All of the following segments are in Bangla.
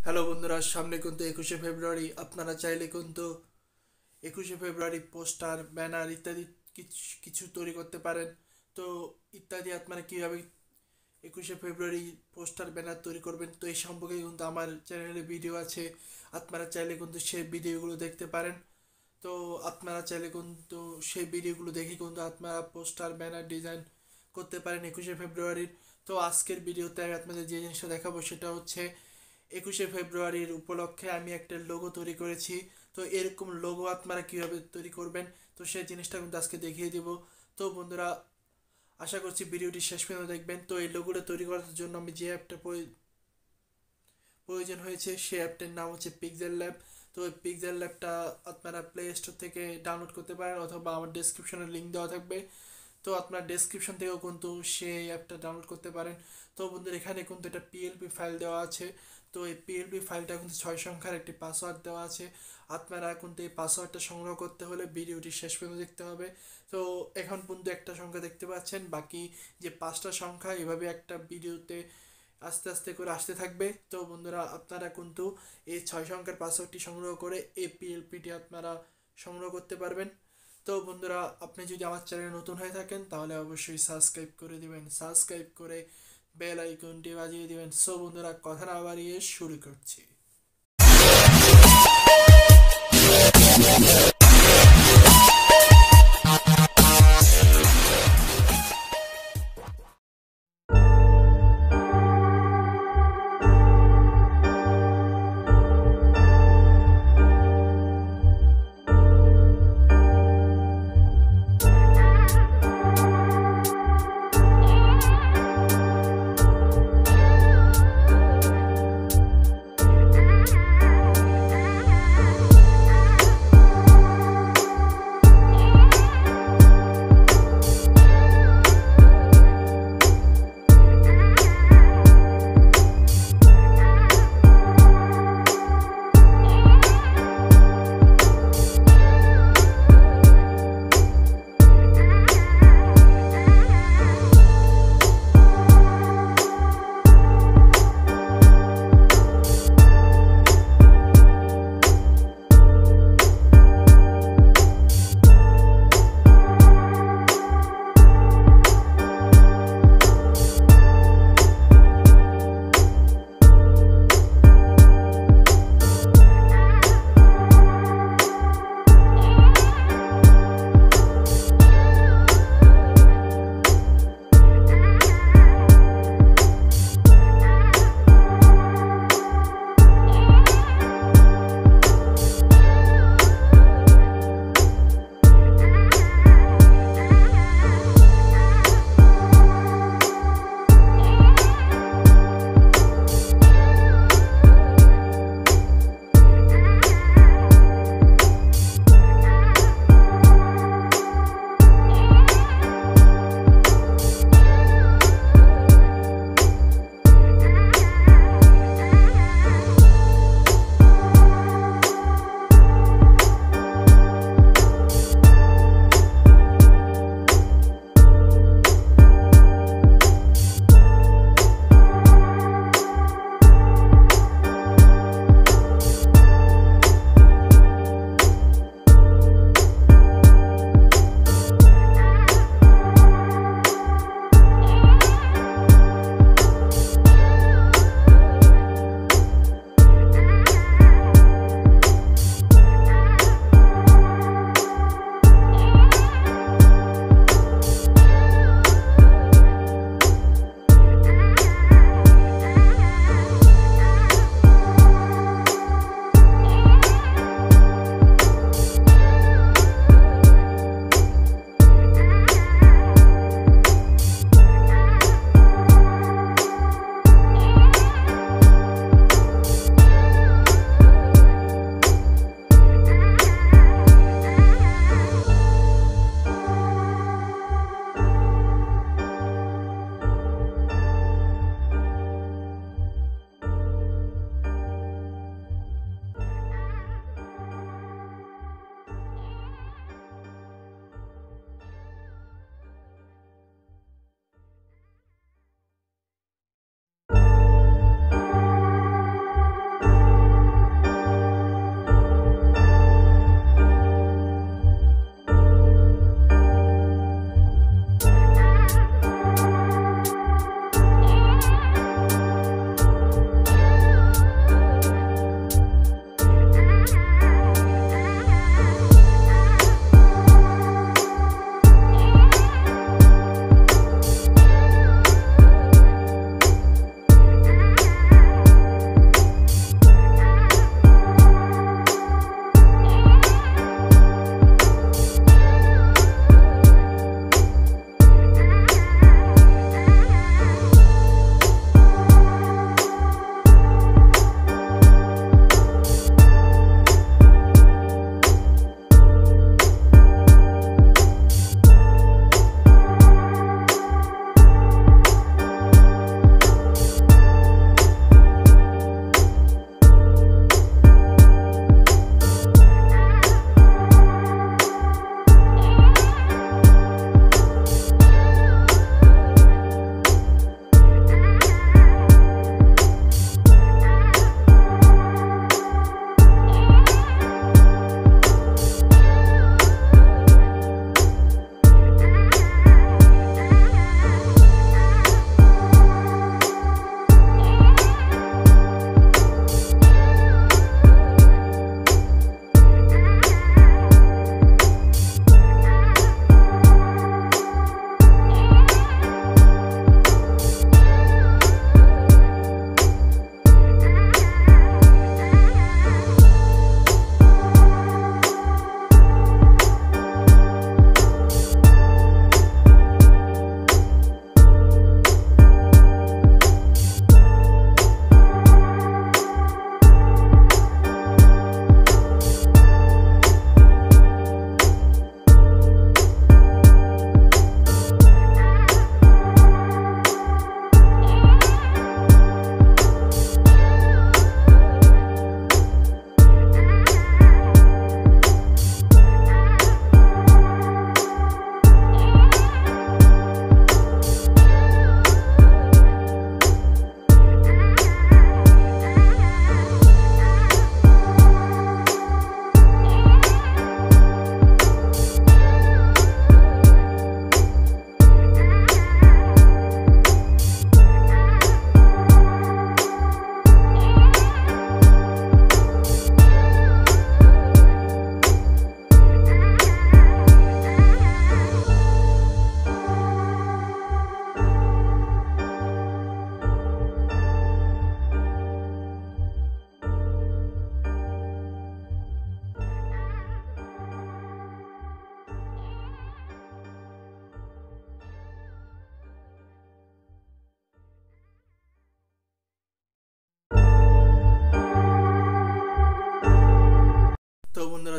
হ্যালো বন্ধুরা, সামনে কিন্তু 21শে ফেব্রুয়ারি। আপনারা চাইলে কিন্তু 21শে ফেব্রুয়ারি পোস্টার, ব্যানার ইত্যাদি কিছু তৈরি করতে পারেন। তো ইত্যাদি আপনারা কীভাবে 21শে ফেব্রুয়ারি পোস্টার, ব্যানার তৈরি করবেন, তো এই সম্পর্কে কিন্তু আমার চ্যানেলে ভিডিও আছে। আপনারা চাইলে কিন্তু সেই ভিডিওগুলো দেখতে পারেন। তো আপনারা চাইলে কিন্তু সেই ভিডিওগুলো দেখে কিন্তু আপনারা পোস্টার, ব্যানার ডিজাইন করতে পারেন 21শে ফেব্রুয়ারির। তো আজকের ভিডিওতে আমি আপনাদের যে জিনিসটা দেখাবো সেটা হচ্ছে 21শে ফেব্রুয়ারির উপলক্ষে আমি একটা লোগো তৈরি করেছি। তো এরকম লোগো আপনারা কীভাবে তৈরি করবেন, তো সেই জিনিসটা কিন্তু আজকে দেখিয়ে দেব। তো বন্ধুরা, আশা করছি ভিডিওটি শেষ পর্যন্ত দেখবেন। তো এই লোগোটা তৈরি করার জন্য আমি যে অ্যাপটা প্রয়োজন হয়েছে সেই অ্যাপটার নাম হচ্ছে পিক্সেল ল্যাব। তো এই পিক্সেল ল্যাবটা আপনারা প্লে স্টোর থেকে ডাউনলোড করতে পারেন, অথবা আমার ডেসক্রিপশনে লিঙ্ক দেওয়া থাকবে। তো আপনার ডেসক্রিপশন থেকেও কিন্তু সেই অ্যাপটা ডাউনলোড করতে পারেন। তো বন্ধুরা, এখানে কিন্তু একটা পিএলপি ফাইল দেওয়া আছে। তো এই পিএলপি ফাইলটা কিন্তু 6 সংখ্যার একটি পাসওয়ার্ড দেওয়া আছে। আপনারা কিন্তু এই পাসওয়ার্ডটা সংগ্রহ করতে হলে ভিডিওটি শেষ পর্যন্ত দেখতে হবে। তো এখন পর্যন্ত একটা সংখ্যা দেখতে পাচ্ছেন, বাকি যে 5টা সংখ্যা এভাবে একটা ভিডিওতে আস্তে আস্তে করে আসতে থাকবে। তো বন্ধুরা, আপনারা কিন্তু এই 6 সংখ্যার পাসওয়ার্ডটি সংগ্রহ করে এই পিএলপিটি আপনারা সংগ্রহ করতে পারবেন। তো বন্ধুরা, আপনি যদি আমার চ্যানেলে নতুন হয়ে থাকেন তাহলে অবশ্যই সাবস্ক্রাইব করে দিবেন, সাবস্ক্রাইব করে বেল আইকনটি বাজিয়ে দিবেন। সো বন্ধুরা, কথা না বাড়িয়ে শুরু করছি।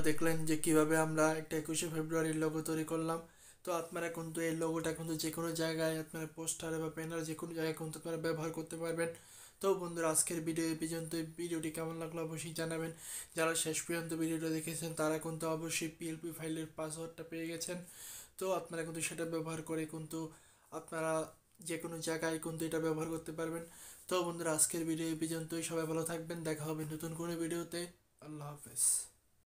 দেখলেন যে কিভাবে আমরা একটা 21শে ফেব্রুয়ারির লোগো তৈরি করলাম। তো আপনারা কিন্তু এই লোগোটা কিন্তু যে কোনো জায়গায় আপনারা পোস্টারে বা ব্যানারে যে কোনো জায়গায় কিন্তু আপনারা ব্যবহার করতে পারবেন। তো বন্ধুরা আজকের ভিডিও এই পর্যন্ত। ভিডিওটি কেমন লাগলো অবশ্যই জানাবেন। যারা শেষ পর্যন্ত ভিডিওটা দেখেছেন তারা কিন্তু অবশ্যই পিএলপি ফাইলের পাসওয়ার্ডটা পেয়ে গেছেন। তো আপনারা কিন্তু সেটা ব্যবহার করে কিন্তু আপনারা যে কোনো জায়গায় কিন্তু এটা ব্যবহার করতে পারবেন। তো বন্ধুরা আজকের ভিডিও এই পর্যন্তই। সবাই ভালো থাকবেন, দেখা হবে নতুন কোনো ভিডিওতে। আল্লাহ হাফেজ।